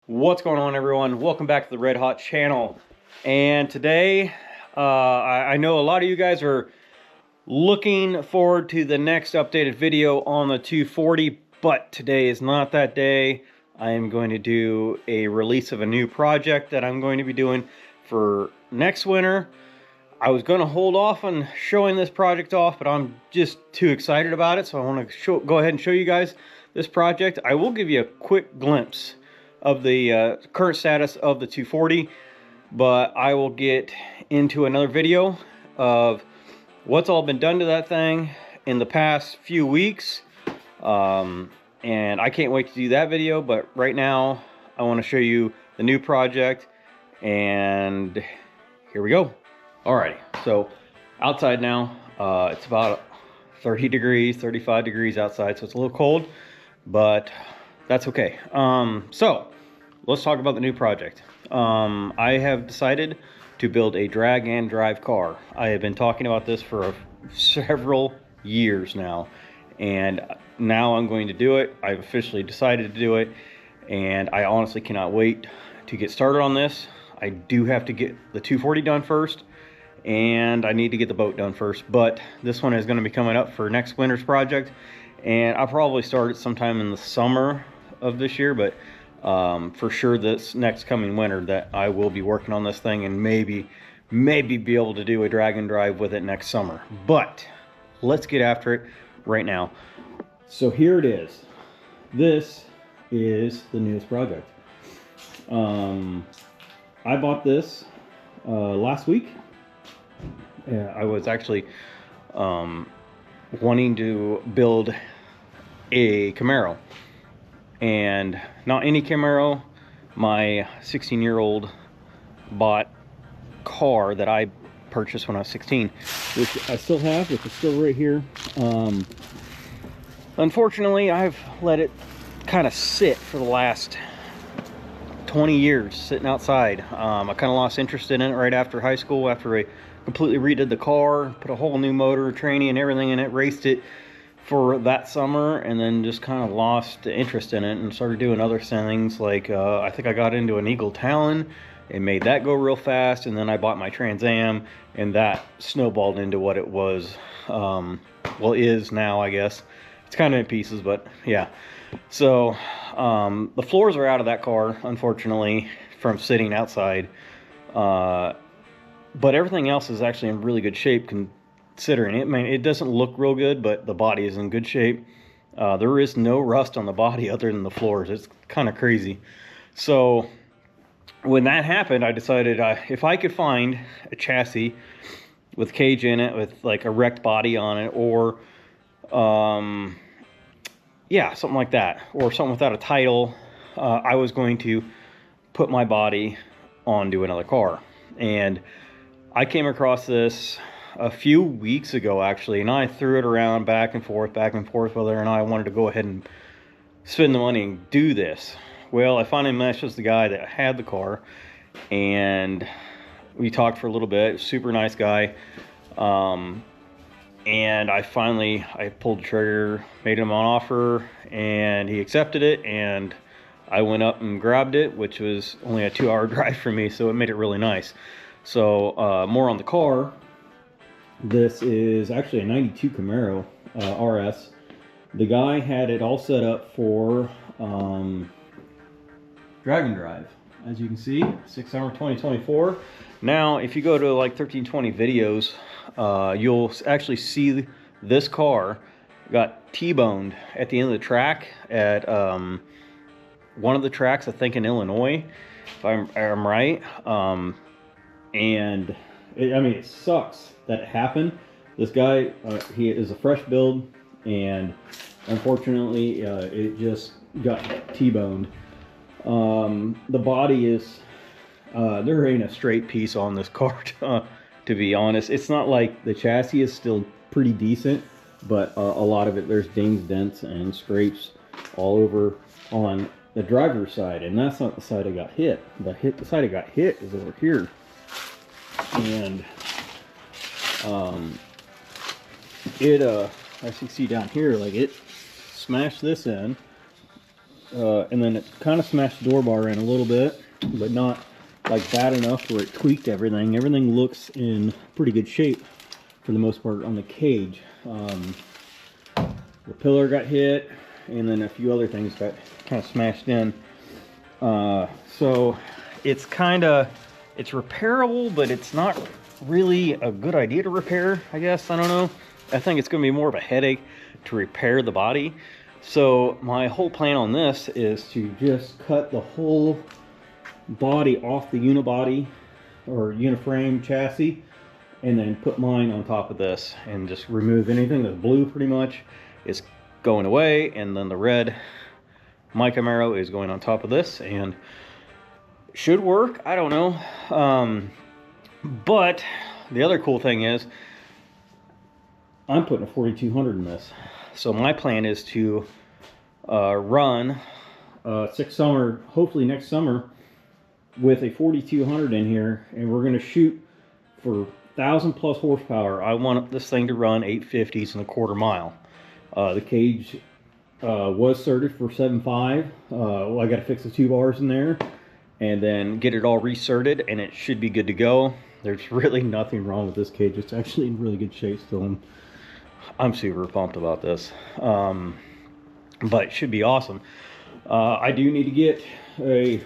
What's going on, everyone? Welcome back to the Red Hot channel. And today I know a lot of you guys are looking forward to the next updated video on the 240, but today is not that day. I am going to do a release of a new project that I'm going to be doing for next winter. I was going to hold off on showing this project off, but I'm just too excited about it, so I want to go ahead and show you guys this project. I will give you a quick glimpse of the current status of the 240, but I will get into another video of what's all been done to that thing in the past few weeks, and I can't wait to do that video. But right now I want to show you the new project, and here we go. Alrighty, so outside now, it's about 30 degrees, 35 degrees outside, so it's a little cold, but that's okay. So let's talk about the new project. I have decided to build a drag and drive car. I have been talking about this for several years now, and now I'm going to do it. I've officially decided to do it, and I honestly cannot wait to get started on this. I do have to get the 240 done first, and I need to get the boat done first, but this one is going to be coming up for next winter's project, and I'll probably start it sometime in the summer of this year, but for sure this next coming winter that I will be working on this thing, and maybe be able to do a drag and drive with it next summer. But let's get after it right now. So here it is. This is the newest project. I bought this last week. I was actually wanting to build a Camaro, and not any Camaro, my 16-year-old bought car that I purchased when I was 16, which I still have, which is still right here. Unfortunately, I've let it kind of sit for the last 20 years, sitting outside. I kind of lost interest in it right after high school, after I completely redid the car, put a whole new motor, tranny, and everything in it, raced it for that summer, and then just kind of lost interest in it and started doing other things. Like I think I got into an Eagle Talon and made that go real fast, and then I bought my Trans Am, and that snowballed into what it was, well, is now, I guess. It's kind of in pieces, but yeah. So the floors are out of that car, unfortunately, from sitting outside, but everything else is actually in really good shape considering it. I mean, it doesn't look real good, but the body is in good shape. There is no rust on the body other than the floors. It's kind of crazy. So when that happened, I decided if I could find a chassis with cage in it, with like a wrecked body on it, or yeah, something like that, or something without a title, I was going to put my body onto another car. And I came across this a few weeks ago, actually, and I threw it around back and forth whether or not I wanted to go ahead and spend the money and do this. Well, I finally messaged the guy that had the car, and we talked for a little bit. Super nice guy. And I pulled the trigger, made him an offer, and he accepted it, and I went up and grabbed it, which was only a 2-hour drive for me, so it made it really nice. So more on the car. This is actually a 92 Camaro RS. The guy had it all set up for drag and drive. As you can see, 6 summer 2024. Now, if you go to like 1320 videos, you'll actually see this car got T-boned at the end of the track at one of the tracks, I think in Illinois, if I'm right. And I mean, it sucks that it happened. This guy, he is a fresh build, and unfortunately, it just got T-boned. The body is, there ain't a straight piece on this car, to be honest. It's not like the chassis is still pretty decent, but a lot of it, there's dings, dents, and scrapes all over on the driver's side, and that's not the side I got hit. The side I got hit is over here, and as you see down here, like, it smashed this in, and then it kind of smashed the door bar in a little bit, but not like bad enough where it tweaked everything. Everything looks in pretty good shape for the most part on the cage. The pillar got hit, and then a few other things got kind of smashed in. So it's it's repairable, but it's not really a good idea to repair, I guess. I don't know. I think it's going to be more of a headache to repair the body. So my whole plan on this is to just cut the whole body off the unibody or uniframe chassis, and then put mine on top of this and just remove anything that's blue. Pretty much is going away, and then the red my Camaro is going on top of this, and should work. I don't know. But the other cool thing is I'm putting a 4200 in this. So my plan is to run 6 summer, hopefully next summer, with a 4200 in here, and we're going to shoot for 1000+ horsepower. I want this thing to run 850s in a quarter mile. The cage was certed for 7.5. Well, I got to fix the 2 bars in there and then get it all recerted, and it should be good to go. There's really nothing wrong with this cage. It's actually in really good shape still, and I'm super pumped about this. But it should be awesome. I do need to get a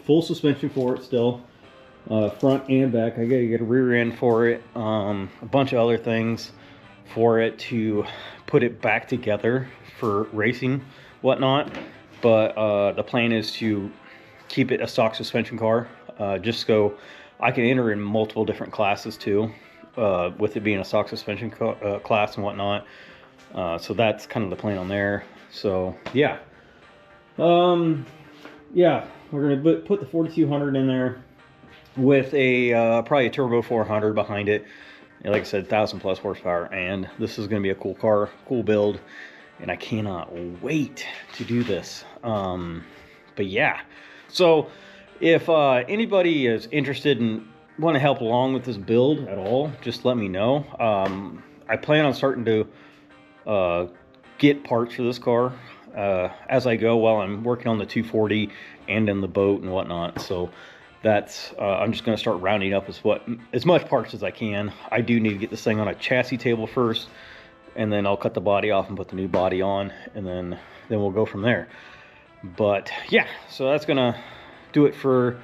full suspension for it still, front and back. I gotta get a rear end for it, a bunch of other things for it to put it back together for racing, whatnot. But the plan is to keep it a stock suspension car, just so I can enter in multiple different classes too, with it being a stock suspension class and whatnot. So that's kind of the plan on there. So yeah, yeah, we're gonna put the 4200 in there with a probably a turbo 400 behind it. And like I said, 1000+ horsepower, and this is gonna be a cool car, cool build, and I cannot wait to do this. But yeah, so if anybody is interested and want to help along with this build at all, just let me know. I plan on starting to get parts for this car as I go while I'm working on the 240 and in the boat and whatnot. So that's I'm just going to start rounding up as much parts as I can. I do need to get this thing on a chassis table first, and then I'll cut the body off and put the new body on, and then we'll go from there. But yeah, so that's gonna do it for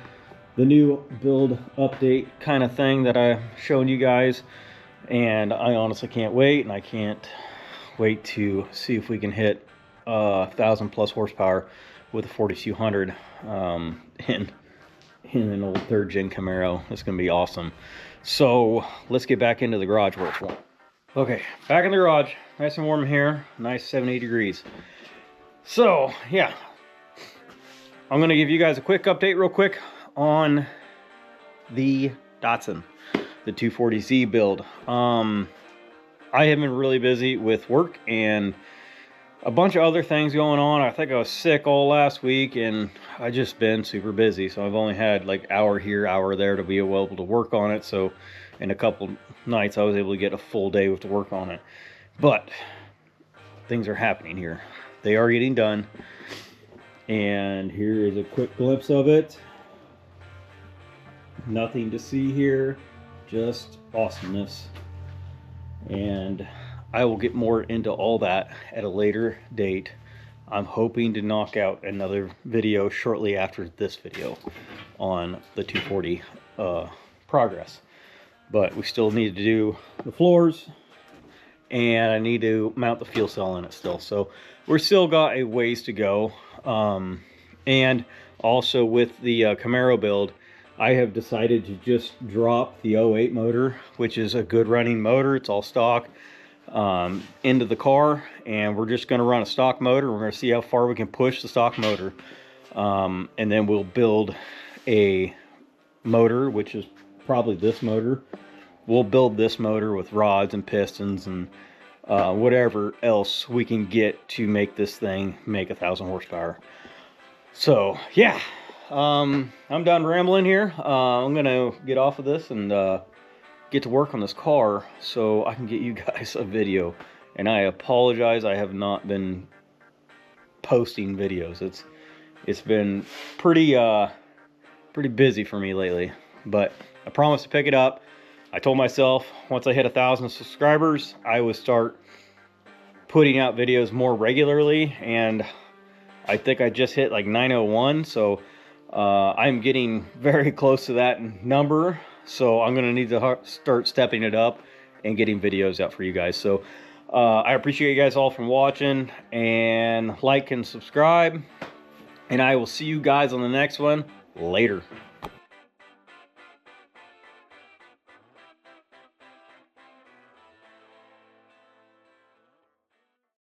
the new build update kind of thing that I've shown you guys. And I honestly can't wait, and I can't wait to see if we can hit 1000+ horsepower with a 4200 in an old 3rd gen Camaro. It's gonna be awesome. So let's get back into the garage where it's warm. Okay, back in the garage, nice and warm here, nice 70 degrees. So yeah, I'm gonna give you guys a quick update real quick on the Datsun, the 240Z build. I have been really busy with work and a bunch of other things going on. I think I was sick all last week, and I just been super busy. So I've only had like hour here, hour there to be able to work on it. So in a couple nights, I was able to get a full day with to work on it. But things are happening here. They are getting done. And here is a quick glimpse of it. Nothing to see here, just awesomeness. And I will get more into all that at a later date. I'm hoping to knock out another video shortly after this video on the 240 progress. But we still need to do the floors, and I need to mount the fuel cell in it still. So we're still got a ways to go. And also with the Camaro build, I have decided to just drop the 08 motor, which is a good running motor. It's all stock, into the car, and we're just going to run a stock motor. We're going to see how far we can push the stock motor, and then we'll build a motor, which is probably this motor. We'll build this motor with rods and pistons and whatever else we can get to make this thing make 1000 horsepower. So yeah, I'm done rambling here. I'm gonna get off of this and get to work on this car so I can get you guys a video. And I apologize, I have not been posting videos. it's been pretty busy for me lately. But I promised to pick it up. I told myself once I hit 1,000 subscribers, I would start putting out videos more regularly, and I think I just hit like 901, so I'm getting very close to that number. So I'm gonna need to start stepping it up and getting videos out for you guys. So I appreciate you guys all from watching, and like and subscribe, and I will see you guys on the next one. Later.